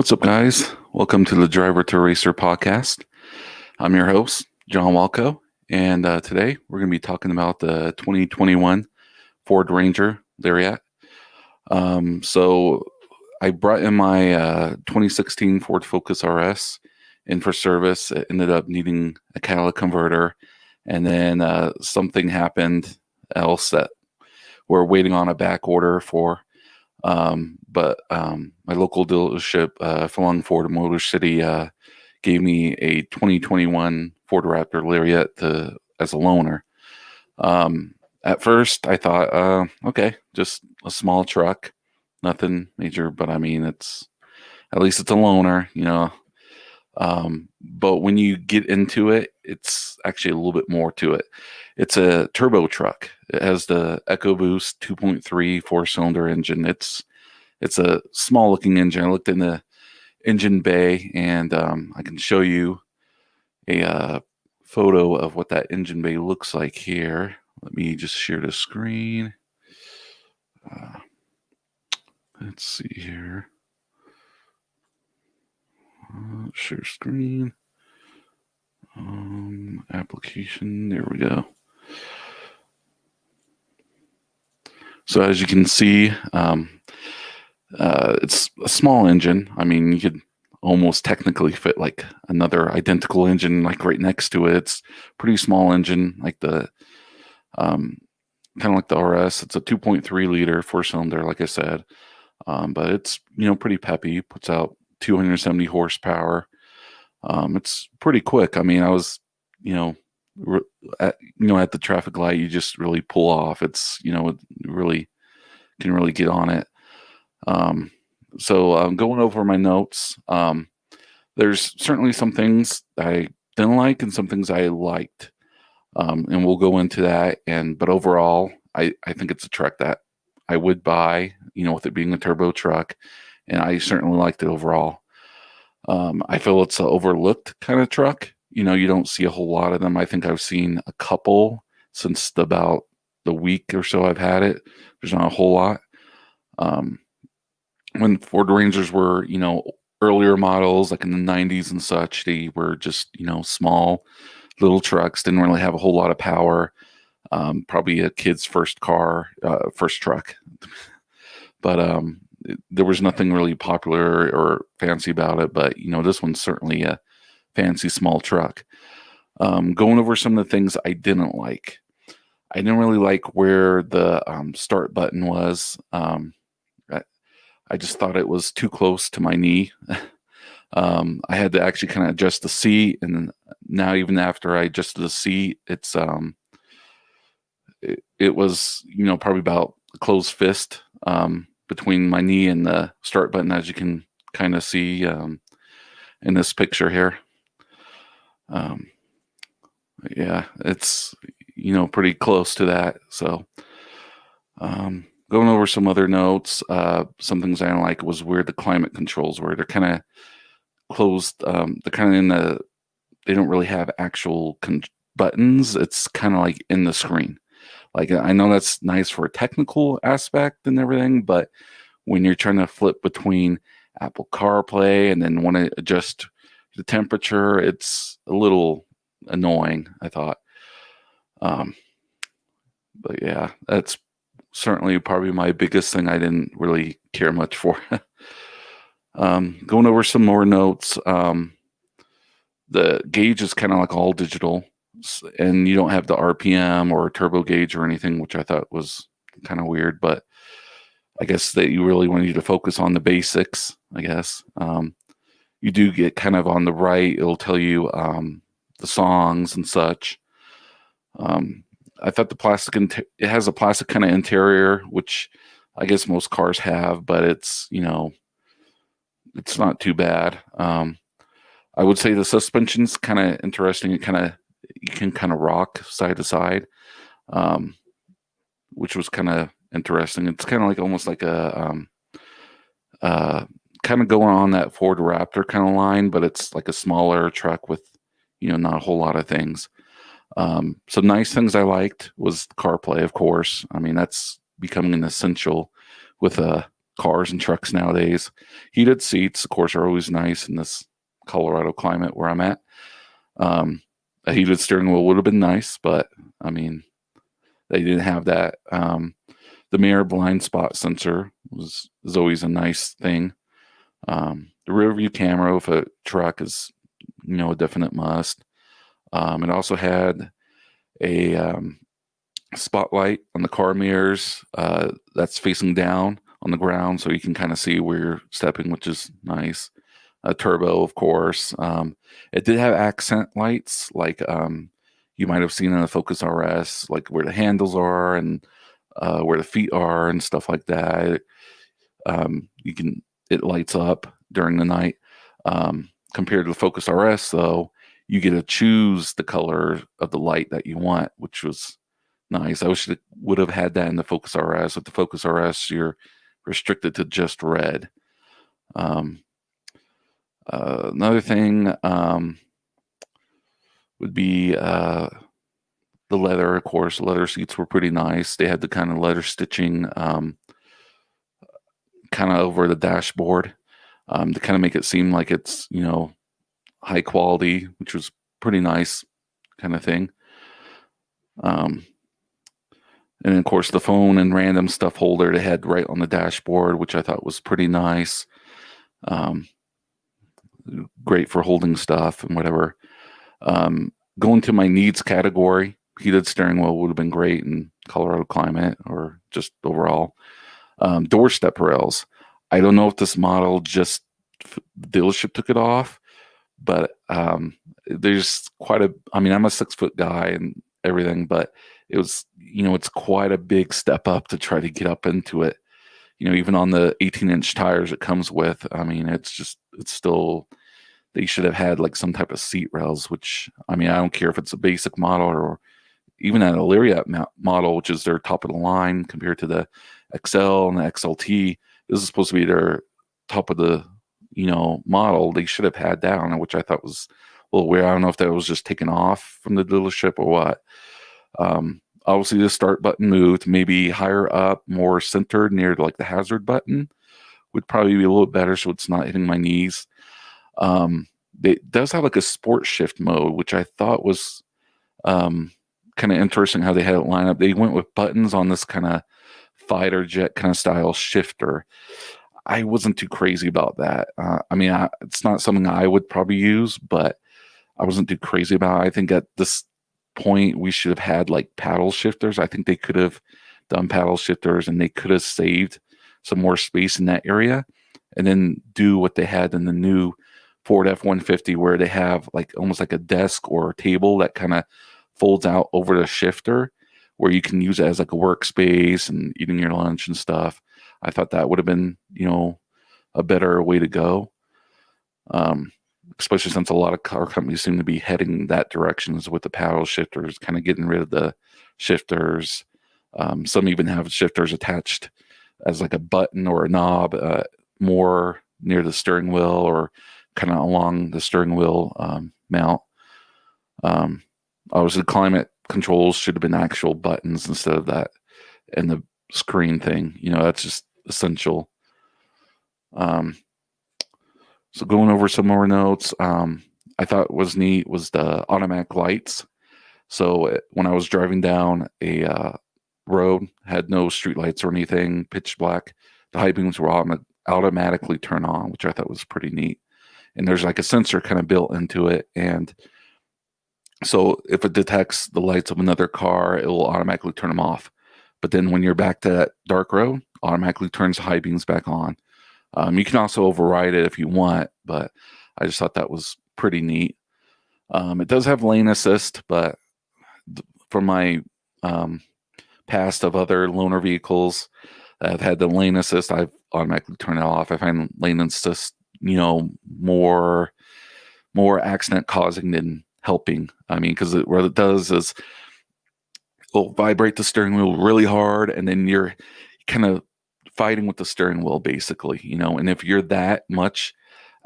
What's up, guys? Welcome to the Driver to Racer podcast. I'm your host, John Walco, and today we're going to be talking about the 2021 Ford Ranger Lariat. So I brought in my 2016 Ford Focus RS in for service. It ended up needing a catalytic converter, and then something happened else that we're waiting on a back order for. But my local dealership, Falun Ford Motor City, gave me a 2021 Ford Raptor Lariat as a loaner. At first, I thought, okay, just a small truck, nothing major. But I mean, at least it's a loaner, you know. But when you get into it, it's actually a little bit more to it. It's a turbo truck. It has the EcoBoost 2.3 4-cylinder engine. It's a small looking engine. I looked in the engine bay, and I can show you a photo of what that engine bay looks like here. Let me just share the screen. Let's see here. Share screen. Application. There we go. So as you can see, it's a small engine. I mean, you could almost technically fit like another identical engine like right next to it. It's pretty small engine, like the kind of like the RS. It's a 2.3 liter 4-cylinder, like I said, but it's pretty peppy. Puts out 270 horsepower. It's pretty quick. I mean, I was at the traffic light, you just really pull off. It's it really can really get on it. So I'm going over my notes. There's certainly some things I didn't like and some things I liked. And we'll go into that. But overall, I think it's a truck that I would buy, with it being a turbo truck. And I certainly liked it overall. I feel it's an overlooked kind of truck. You don't see a whole lot of them. I think I've seen a couple since about the week or so I've had it. There's not a whole lot. When Ford Rangers were, earlier models, like in the 90s and such, they were just, small little trucks, didn't really have a whole lot of power. Probably a kid's first truck. But there was nothing really popular or fancy about it. But, this one's certainly a fancy small truck. Going over some of the things I didn't like. I didn't really like where the start button was. I just thought it was too close to my knee. I had to actually kind of adjust the seat, and now even after I adjusted the seat, it was probably about a closed fist between my knee and the start button, as you can kind of see in this picture here. Yeah, it's pretty close to that. So going over some other notes, some things I didn't like was where the climate controls were. They're kind of closed. They're kind of they don't really have actual buttons. It's kind of like in the screen. Like, I know that's nice for a technical aspect and everything, but when you're trying to flip between Apple CarPlay and then want to adjust the temperature, it's a little annoying, I thought. But yeah, that's certainly probably my biggest thing I didn't really care much for. Going over some more notes. The gauge is kind of like all digital, and you don't have the RPM or turbo gauge or anything, which I thought was kind of weird, but I guess that you really want you to focus on the basics, I guess. You do get kind of on the right, it'll tell you the songs and such. I thought the plastic, it has a plastic kind of interior, which I guess most cars have, but it's, it's not too bad. I would say the suspension's kind of interesting. You can kind of rock side to side, which was kind of interesting. It's kind of like almost like a kind of going on that Ford Raptor kind of line, but it's like a smaller truck with, not a whole lot of things. Some nice things I liked was CarPlay, of course. I mean, that's becoming an essential with a cars and trucks nowadays. Heated seats, of course, are always nice in this Colorado climate where I'm at. A heated steering wheel would have been nice, but I mean, they didn't have that. The mirror blind spot sensor is always a nice thing. The rear view camera of a truck is, a definite must. It also had a spotlight on the car mirrors that's facing down on the ground, so you can kind of see where you're stepping, which is nice. A turbo, of course. It did have accent lights, like you might have seen in the Focus RS, like where the handles are and where the feet are and stuff like that. It lights up during the night. Compared to the Focus RS, though, you get to choose the color of the light that you want, which was nice. I wish it would have had that in the Focus RS. With the Focus RS, you're restricted to just red. Another thing would be the leather, of course. The leather seats were pretty nice. They had the kind of leather stitching kind of over the dashboard to kind of make it seem like it's, high quality, which was pretty nice kind of thing. And of course, the phone and random stuff holder they had right on the dashboard, which I thought was pretty nice. Great for holding stuff and whatever. Going to my needs category, heated steering wheel would have been great in Colorado climate or just overall. Doorstep rails. I don't know if this model just the dealership took it off, but there's quite a, I'm a 6-foot guy and everything, but it was, it's quite a big step up to try to get up into it. Even on the 18-inch tires it comes with, it's still, they should have had like some type of seat rails, which, I don't care if it's a basic model or even at a Lariat model, which is their top of the line compared to the XL and the XLT. This is supposed to be their top of the, model. They should have had that on it, which I thought was a little weird. I don't know if that was just taken off from the dealership or what. Obviously, the start button moved, maybe higher up, more centered near like the hazard button would probably be a little better, so it's not hitting my knees. It does have like a sport shift mode, which I thought was kind of interesting how they had it lined up. They went with buttons on this kind of fighter jet kind of style shifter. I wasn't too crazy about that. It's not something I would probably use, but I wasn't too crazy about it. I think at this point we should have had like paddle shifters. I think they could have done paddle shifters and they could have saved some more space in that area and then do what they had in the new Ford F-150 where they have like almost like a desk or a table that kind of folds out over the shifter where you can use it as like a workspace and eating your lunch and stuff. I thought that would have been, a better way to go. Especially since a lot of car companies seem to be heading that direction with the paddle shifters, kind of getting rid of the shifters. Some even have shifters attached as like a button or a knob more near the steering wheel or kind of along the steering wheel mount. Obviously, climate controls should have been actual buttons instead of that and the screen thing. That's just essential. So going over some more notes, I thought was neat was the automatic lights. So when I was driving down a road, had no street lights or anything, pitch black, the high beams were automatically turn on, which I thought was pretty neat. And there's like a sensor kind of built into it. And so if it detects the lights of another car, it will automatically turn them off. But then when you're back to that dark road, automatically turns high beams back on. You can also override it if you want, but I just thought that was pretty neat. It does have lane assist, but from my past of other loaner vehicles that have had the lane assist, I've automatically turned it off. I find lane assist, more accident causing than helping. Because what it does is it'll vibrate the steering wheel really hard, and then you're kind of fighting with the steering wheel basically, and if you're that much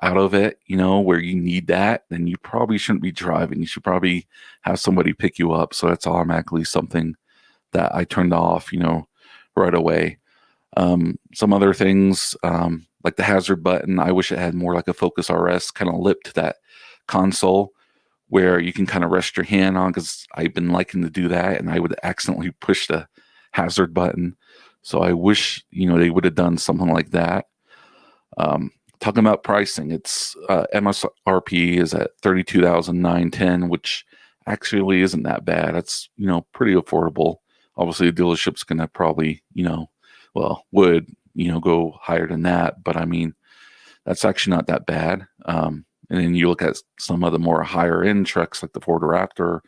out of it, where you need that, then you probably shouldn't be driving. You should probably have somebody pick you up. So that's automatically something that I turned off, right away. Some other things, like the hazard button, I wish it had more like a Focus RS kind of lip to that console where you can kind of rest your hand on, because I've been liking to do that and I would accidentally push the hazard button. So I wish, they would have done something like that. Talking about pricing, it's MSRP is at $32,910, which actually isn't that bad. It's pretty affordable. Obviously, the dealership's gonna probably would go higher than that, but I mean that's actually not that bad. And then you look at some of the more higher end trucks like the Ford Raptor,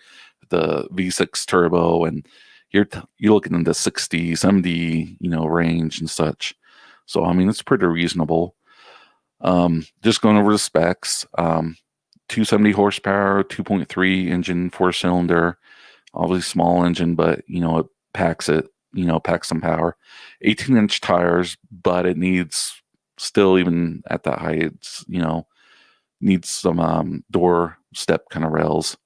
the V6 turbo, and you're looking in the 60, 70 range and such. So I mean it's pretty reasonable. Just going over the specs, 270 horsepower, 2.3 engine, 4-cylinder, obviously small engine, but it packs some power. 18-inch tires, but it needs still, even at that height, it's needs some door step kind of rails.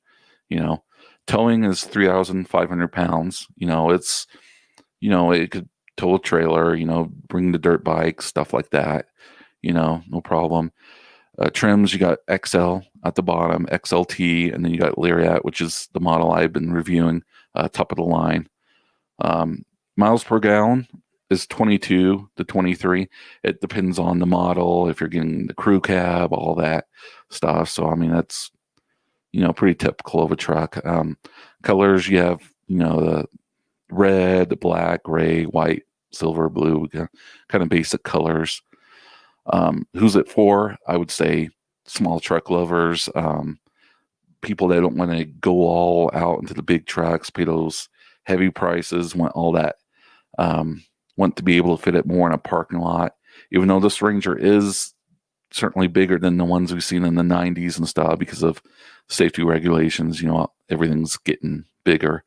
Towing is 3,500 pounds. It's it could tow a trailer, bring the dirt bike, stuff like that. No problem. Trims, you got XL at the bottom, XLT, and then you got Lariat, which is the model I've been reviewing, top of the line. Miles per gallon is 22 to 23. It depends on the model, if you're getting the crew cab, all that stuff. So, I mean, that's, pretty typical of a truck. Colors, you have, the red, the black, gray, white, silver, blue, kind of basic colors. Who's it for? I would say small truck lovers, people that don't want to go all out into the big trucks, pay those heavy prices, want all that, want to be able to fit it more in a parking lot. Even though this Ranger is certainly bigger than the ones we've seen in the 90s and stuff because of safety regulations, everything's getting bigger.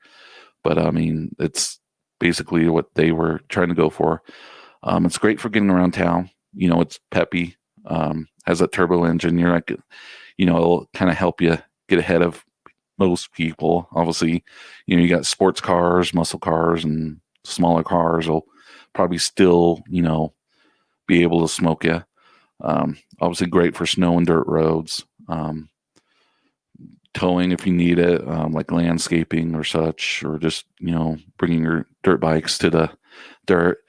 But I mean, it's basically what they were trying to go for. It's great for getting around town. It's peppy, has a turbo engine. You're not, it'll kind of help you get ahead of most people. Obviously, you got sports cars, muscle cars, and smaller cars will probably still, be able to smoke you. Obviously great for snow and dirt roads. Towing if you need it, like landscaping or such, or just, bringing your dirt bikes to the dirt.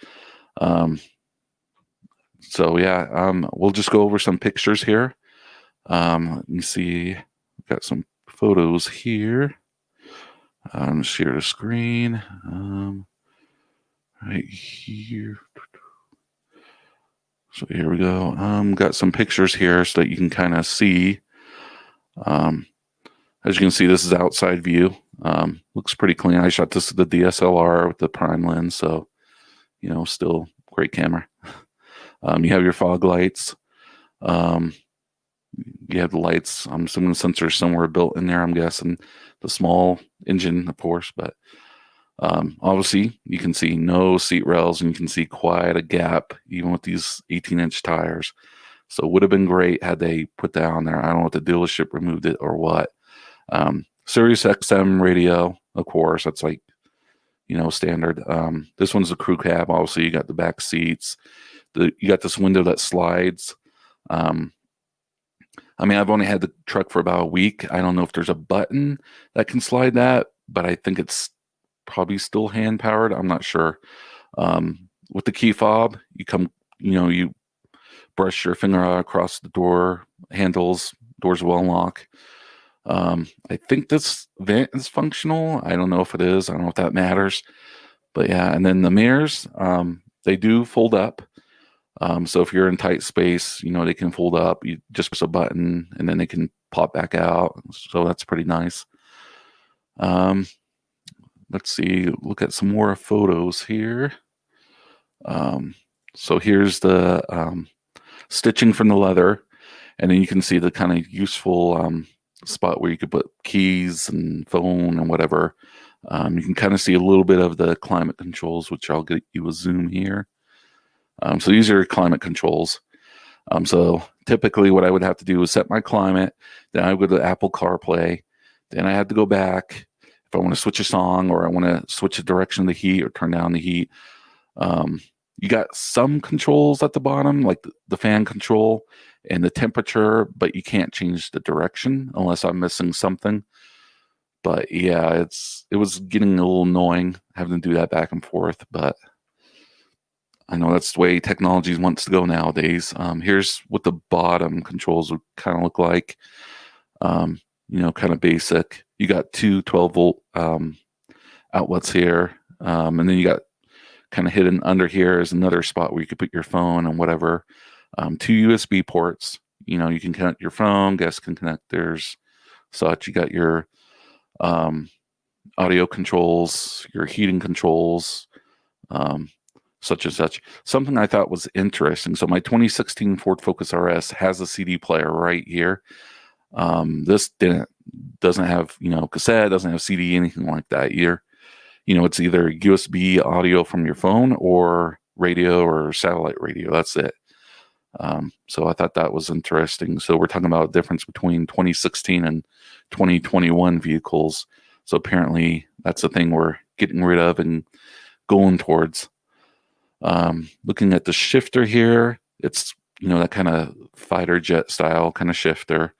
So yeah, we'll just go over some pictures here. Let me see. We've got some photos here. Share the screen. Right here. So here we go. Got some pictures here so that you can kind of see. As you can see, this is outside view. Looks pretty clean. I shot this with the DSLR with the prime lens, so still great camera. You have your fog lights. You have the lights. I'm assuming the sensors somewhere built in there. I'm guessing the small engine, of course, but obviously you can see no seat rails, and you can see quite a gap even with these 18-inch tires. So it would have been great had they put that on there. I don't know if the dealership removed it or what. Sirius XM radio, of course, that's like standard. This one's a crew cab. Obviously, you got the back seats. You got this window that slides. I mean, I've only had the truck for about a week. I don't know if there's a button that can slide that, but I think it's probably still hand powered. I'm not sure. With the key fob, you brush your finger across the door handles. Doors will unlock. I think this vent is functional. I don't know if it is. I don't know if that matters. But yeah, and then the mirrors, they do fold up. So if you're in tight space, they can fold up. You just press a button and then they can pop back out. So that's pretty nice. Let's see, look at some more photos here. So here's the stitching from the leather. And then you can see the kind of useful spot where you could put keys and phone and whatever. You can kind of see a little bit of the climate controls, which I'll get you a zoom here. So these are climate controls. So typically what I would have to do is set my climate, then I would go to Apple CarPlay, then I had to go back if I want to switch a song or I want to switch the direction of the heat or turn down the heat. You got some controls at the bottom, like the fan control and the temperature, but you can't change the direction unless I'm missing something. But yeah, it was getting a little annoying having to do that back and forth. But I know that's the way technology wants to go nowadays. Here's what the bottom controls would kind of look like. Kind of basic. You got two 12-volt outlets here, and then you got kind of hidden under here is another spot where you could put your phone and whatever. Two USB ports. You can connect your phone. Guests can connect theirs. Such. You got your audio controls, your heating controls, such and such. Something I thought was interesting. So my 2016 Ford Focus RS has a CD player right here. This doesn't have cassette, doesn't have CD, anything like that. It's either USB audio from your phone or radio or satellite radio. That's it. So I thought that was interesting. So we're talking about a difference between 2016 and 2021 vehicles. So apparently that's the thing we're getting rid of and going towards. Looking at the shifter here, it's that kind of fighter jet style kind of shifter.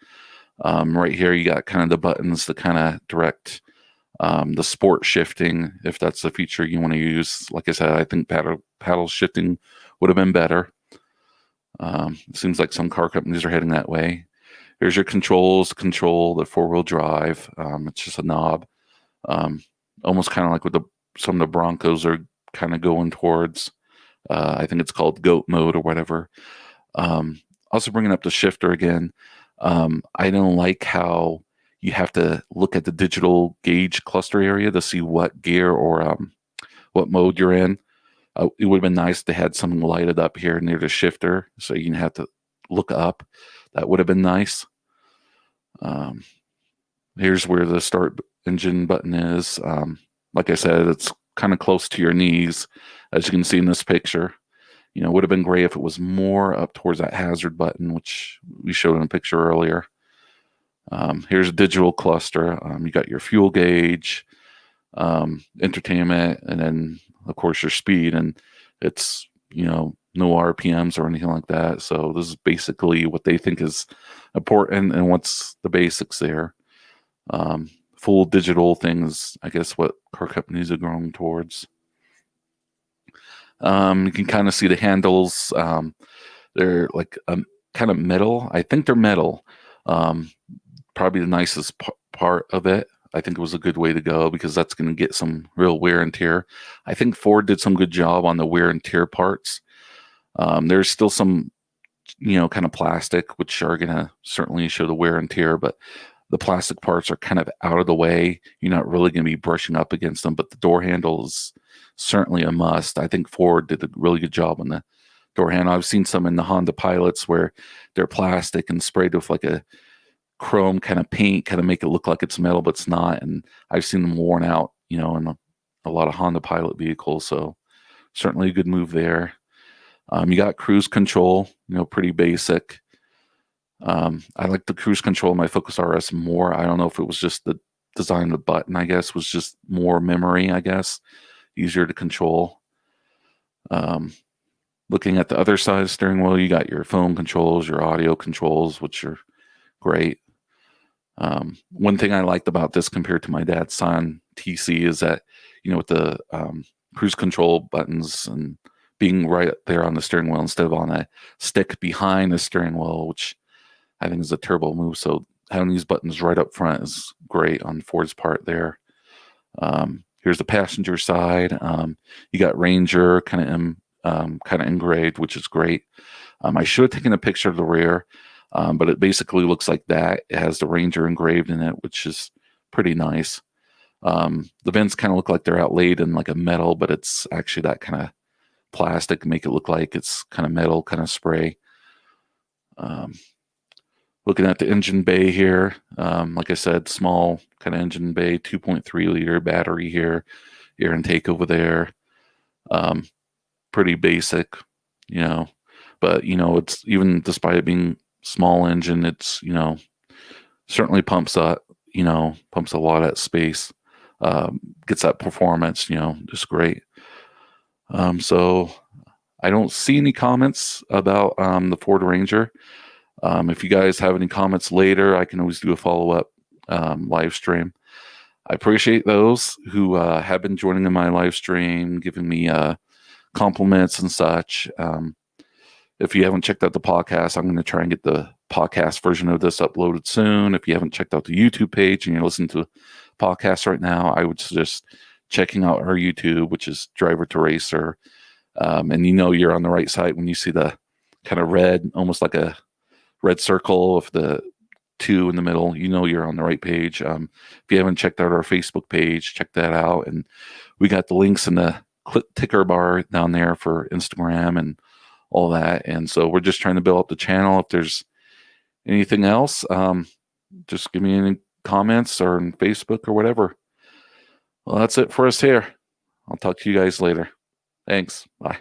Right here you got kind of the buttons that kind of direct the sport shifting, if that's the feature you want to use. Like I said, I think paddle shifting would have been better. It seems like some car companies are heading that way. Here's your controls to control the four-wheel drive. It's just a knob. Almost kind of like what some of the Broncos are kind of going towards. I think it's called GOAT mode or whatever. Also bringing up the shifter again. I don't like how you have to look at the digital gauge cluster area to see what gear or what mode you're in. It would have been nice to have something lighted up here near the shifter, so you didn't have to look up. That would have been nice. Here's where the start engine button is. Like I said, it's kind of close to your knees, as you can see in this picture. It would have been great if it was more up towards that hazard button, which we showed in a picture earlier. Here's a digital cluster. You got your fuel gauge, entertainment, and then of course your speed. And it's no RPMs or anything like that. So this is basically what they think is important and what's the basics there. Full digital things, I guess, what car companies are going towards. You can kind of see the handles. They're like kind of metal. I think they're metal. Probably the nicest part of it. I think it was a good way to go because that's going to get some real wear and tear. I think Ford did some good job on the wear and tear parts. There's still some, kind of plastic, which are going to certainly show the wear and tear, but the plastic parts are kind of out of the way. You're not really going to be brushing up against them, but the door handle is certainly a must. I think Ford did a really good job on the door handle. I've seen some in the Honda Pilots where they're plastic and sprayed with like a chrome kind of paint, kind of make it look like it's metal, but it's not. And I've seen them worn out, in a lot of Honda Pilot vehicles. So certainly a good move there. You got cruise control, pretty basic. I like the cruise control in my Focus RS more. I don't know if it was just the design of the button, I guess, was just more memory, I guess, easier to control. Looking at the other side of the steering wheel, you got your phone controls, your audio controls, which are great. One thing I liked about this compared to my dad's Scion TC is that, with the cruise control buttons and being right there on the steering wheel instead of on a stick behind the steering wheel, which I think is a turbo move. So having these buttons right up front is great on Ford's part there. Here's the passenger side. You got Ranger kind of engraved, which is great. I should have taken a picture of the rear, but it basically looks like that. It has the Ranger engraved in it, which is pretty nice. The vents kind of look like they're outlaid in like a metal, but it's actually that kind of plastic, make it look like it's kind of metal, kind of spray. Looking at the engine bay here, like I said, small kind of engine bay, 2.3 liter battery here, air intake over there. Pretty basic, but it's, even despite it being small engine, it's certainly pumps a lot of space, gets that performance, just great. So I don't see any comments about the Ford Ranger. If you guys have any comments later, I can always do a follow-up live stream. I appreciate those who have been joining in my live stream, giving me compliments and such. If you haven't checked out the podcast, I'm going to try and get the podcast version of this uploaded soon. If you haven't checked out the YouTube page and you're listening to podcasts right now, I would suggest checking out our YouTube, which is Driver to Racer. And you're on the right side when you see the kind of red, almost like a red circle with the 2 in the middle. You're on the right page. If you haven't checked out our Facebook page, check that out. And we got the links in the ticker bar down there for Instagram and all that. And so we're just trying to build up the channel. If there's anything else, just give me any comments or on Facebook or whatever. Well, that's it for us here. I'll talk to you guys later. Thanks. Bye.